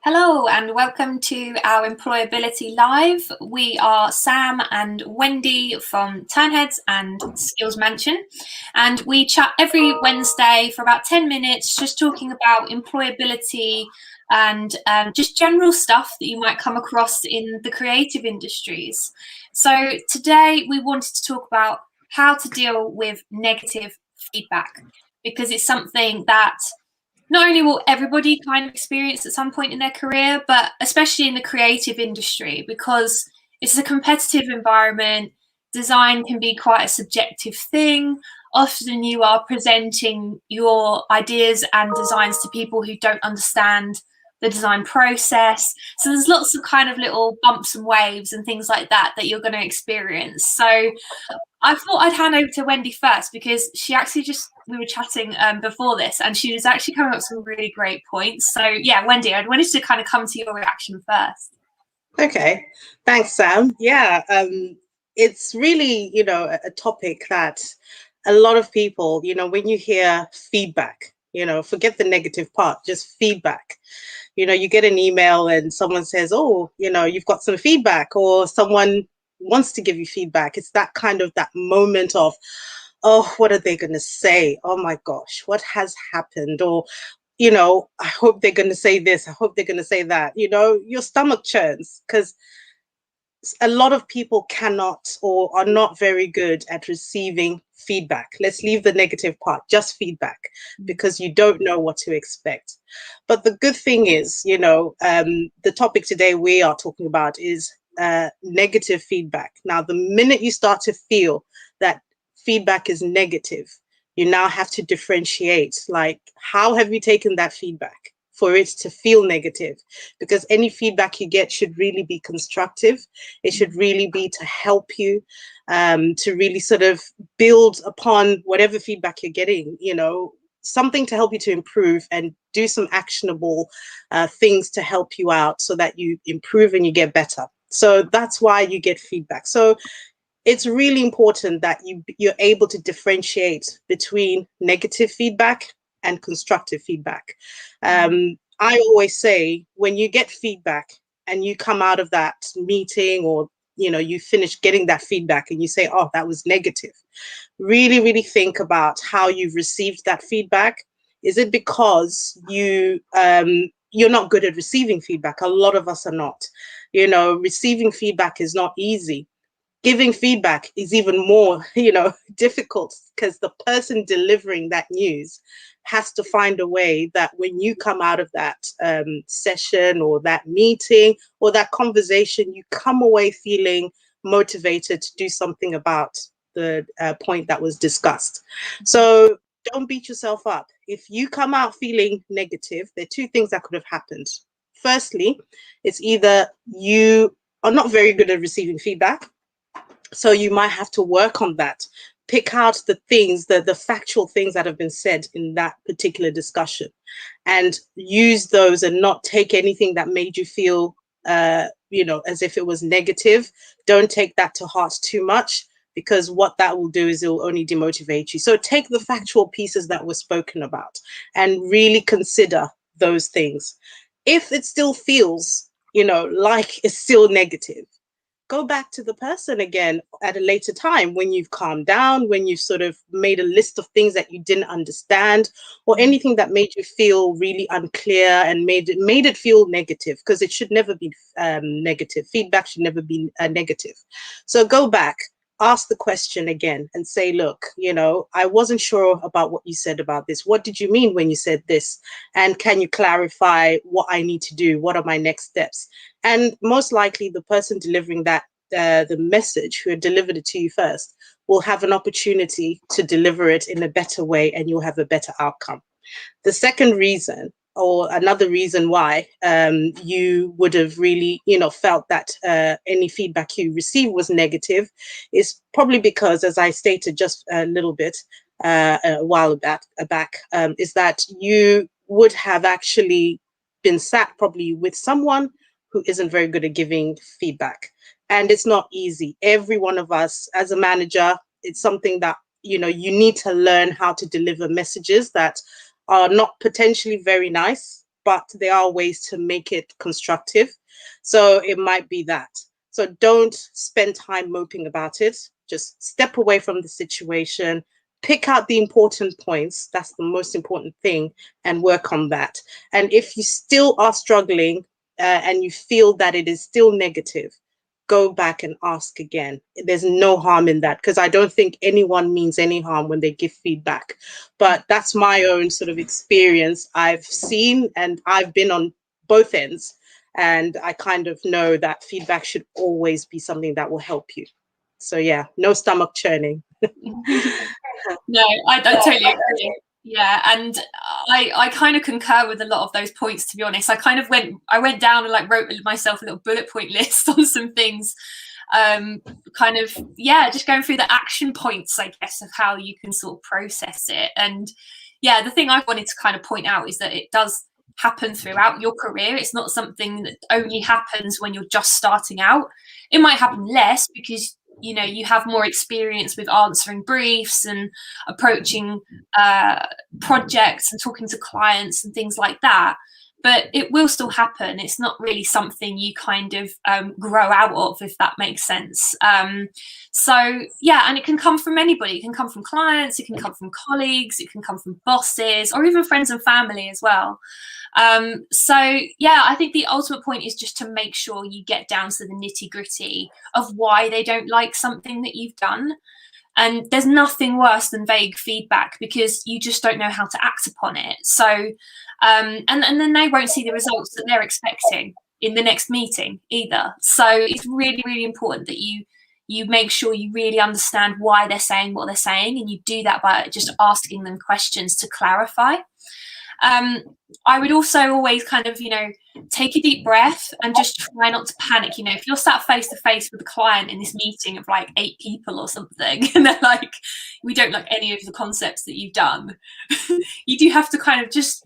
Hello and welcome to our Employability Live. We are Sam and Wendy from Turnheads and Skills Mansion, and we chat every Wednesday for about 10 minutes just talking about employability and just general stuff that you might come across in the creative industries. So today we wanted to talk about how to deal with negative feedback, because it's something that not only will everybody kind of experience at some point in their career, but especially in the creative industry, because it's a competitive environment. Design can be quite a subjective thing. Often you are presenting your ideas and designs to people who don't understand the design process. So there's lots of kind of little bumps and waves and things like that that you're going to experience. So I thought I'd hand over to Wendy first, because she actually we were chatting before this, and she was actually coming up with some really great points. So yeah, Wendy, I wanted to kind of come to your reaction first. Okay, thanks, Sam. Yeah, it's really, a topic that a lot of people, when you hear feedback, forget the negative part, just feedback. You get an email and someone says, oh, you've got some feedback, or someone wants to give you feedback. It's that moment of, oh, what are they going to say? Oh my gosh, what has happened? Or, I hope they're going to say this. I hope they're going to say that. Your stomach churns because a lot of people cannot or are not very good at receiving feedback. Let's leave the negative part, just feedback, because you don't know what to expect. But the good thing is, the topic today we are talking about is negative feedback. Now, the minute you start to feel that feedback is negative, you now have to differentiate, like, how have you taken that feedback for it to feel negative? Because any feedback you get should really be constructive. It should really be to help you, to really sort of build upon whatever feedback you're getting, something to help you to improve and do some actionable things to help you out so that you improve and you get better. So that's why you get feedback. So it's really important that you're able to differentiate between negative feedback and constructive feedback. I always say, when you get feedback and you come out of that meeting, or you finish getting that feedback and you say, oh, that was negative, really, really think about how you've received that feedback. Is it because you're not good at receiving feedback? A lot of us are not. Receiving feedback is not easy. Giving feedback is even more, difficult, because the person delivering that news has to find a way that when you come out of that session or that meeting or that conversation, you come away feeling motivated to do something about the point that was discussed. So don't beat yourself up. If you come out feeling negative, there are two things that could have happened. Firstly, it's either you are not very good at receiving feedback, so you might have to work on that. Pick out the things, the factual things that have been said in that particular discussion, and use those, and not take anything that made you feel, as if it was negative. Don't take that to heart too much, because what that will do is it will only demotivate you. So take the factual pieces that were spoken about and really consider those things. If it still feels, like it's still negative, go back to the person again at a later time, when you've calmed down, when you've sort of made a list of things that you didn't understand, or anything that made you feel really unclear and made it feel negative, because it should never be negative. Feedback should never be negative. So go back, ask the question again and say, look, I wasn't sure about what you said about this. What did you mean when you said this? And can you clarify what I need to do? What are my next steps? And most likely the person delivering that, the message, who had delivered it to you first, will have an opportunity to deliver it in a better way, and you'll have a better outcome. The second reason, or another reason why you would have really, felt that any feedback you received was negative, is probably because, as I stated just a little bit a while back, is that you would have actually been sat probably with someone who isn't very good at giving feedback. And it's not easy. Every one of us, as a manager, it's something that, you need to learn how to deliver messages that are not potentially very nice, but there are ways to make it constructive. So it might be that. So don't spend time moping about it. Just step away from the situation, pick out the important points. That's the most important thing, and work on that. And if you still are struggling and you feel that it is still negative, go back and ask again. There's no harm in that, because I don't think anyone means any harm when they give feedback. But that's my own sort of experience. I've seen and I've been on both ends, and I kind of know that feedback should always be something that will help you. So yeah, no stomach churning. No, I totally agree. Yeah, and I kind of concur with a lot of those points, to be honest. I went down and like wrote myself a little bullet point list on some things, kind of, yeah, just going through the action points, I guess, of how you can sort of process it. And yeah, the thing I wanted to kind of point out is that it does happen throughout your career. It's not something that only happens when you're just starting out. It might happen less because you have more experience with answering briefs and approaching projects and talking to clients and things like that, but it will still happen. It's not really something you kind of grow out of, if that makes sense. So yeah, and it can come from anybody. It can come from clients, it can come from colleagues, it can come from bosses, or even friends and family as well. So yeah, I think the ultimate point is just to make sure you get down to the nitty-gritty of why they don't like something that you've done. And there's nothing worse than vague feedback, because you just don't know how to act upon it. So and then they won't see the results that they're expecting in the next meeting either. So it's really, really important that you make sure you really understand why they're saying what they're saying, and you do that by just asking them questions to clarify. I would also always kind of, take a deep breath and just try not to panic. If you're sat face to face with a client in this meeting of like 8 people or something, and they're like, we don't like any of the concepts that you've done, you do have to kind of just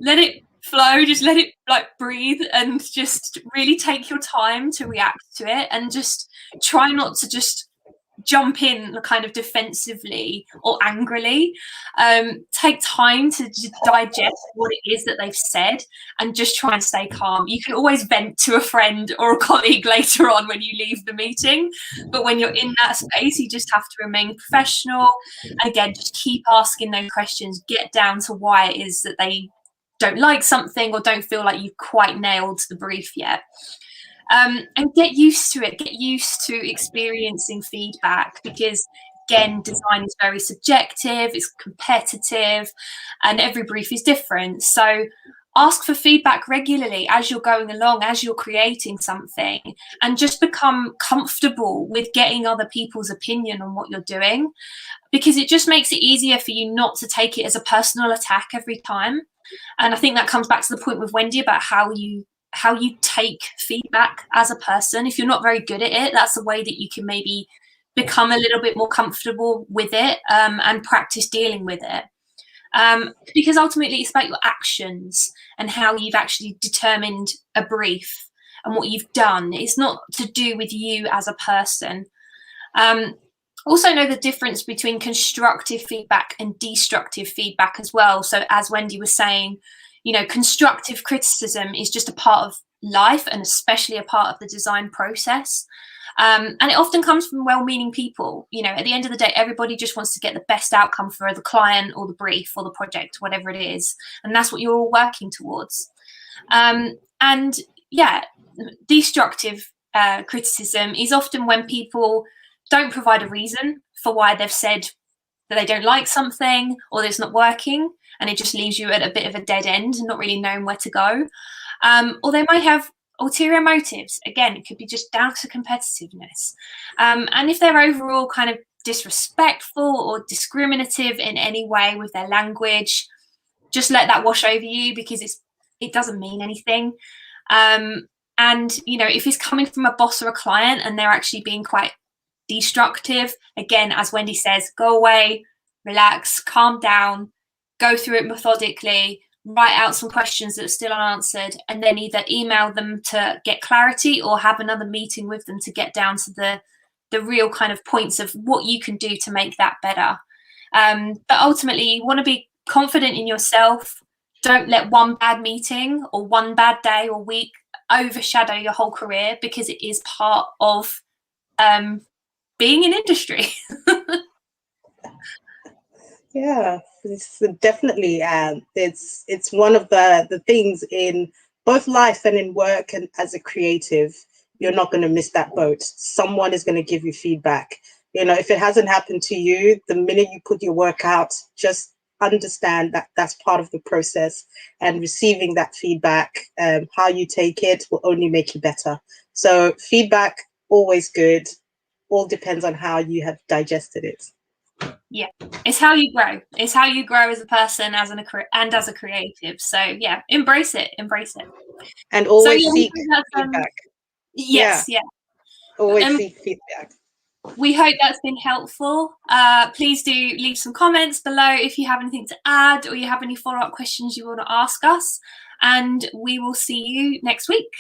let it flow, just let it like breathe, and just really take your time to react to it, and just try not to just jump in kind of defensively or angrily. Take time to digest what it is that they've said, and just try and stay calm. You can always vent to a friend or a colleague later on when you leave the meeting, but when you're in that space, you just have to remain professional. Again, just keep asking those questions, get down to why it is that they don't like something or don't feel like you've quite nailed the brief yet. And get used to it. Get used to experiencing feedback, because again, design is very subjective, it's competitive, and every brief is different. So ask for feedback regularly as you're going along, as you're creating something, and just become comfortable with getting other people's opinion on what you're doing, because it just makes it easier for you not to take it as a personal attack every time. And I think that comes back to the point with Wendy about how you take feedback as a person. If you're not very good at it, that's a way that you can maybe become a little bit more comfortable with it, and practice dealing with it. Because ultimately it's about your actions and how you've actually determined a brief and what you've done. It's not to do with you as a person. Also know the difference between constructive feedback and destructive feedback as well. So as Wendy was saying, constructive criticism is just a part of life, and especially a part of the design process. And it often comes from well-meaning people. At the end of the day, everybody just wants to get the best outcome for the client or the brief or the project, whatever it is. And that's what you're all working towards. And yeah, destructive criticism is often when people don't provide a reason for why they've said that they don't like something or that it's not working, and it just leaves you at a bit of a dead end and not really knowing where to go. Or they might have ulterior motives. Again, it could be just down to competitiveness. And if they're overall kind of disrespectful or discriminative in any way with their language, just let that wash over you, because it doesn't mean anything. And if it's coming from a boss or a client and they're actually being quite destructive, again, as Wendy says, go away, relax, calm down, go through it methodically, write out some questions that are still unanswered, and then either email them to get clarity or have another meeting with them to get down to the real kind of points of what you can do to make that better. But ultimately, you want to be confident in yourself. don't let one bad meeting or one bad day or week overshadow your whole career, because it is part of being in industry. Yeah, it's definitely it's one of the things in both life and in work, and as a creative, you're not going to miss that boat. Someone is going to give you feedback. You know, if it hasn't happened to you, the minute you put your work out, just understand that that's part of the process, and receiving that feedback, how you take it will only make you better. So feedback, always good. All depends on how you have digested it. Yeah, it's how you grow. It's how you grow as a person, as a creative. So yeah, embrace it, And always so, yeah, seek feedback. yes, yeah. Always seek feedback. We hope that's been helpful. Please do leave some comments below if you have anything to add, or you have any follow-up questions you want to ask us, and we will see you next week.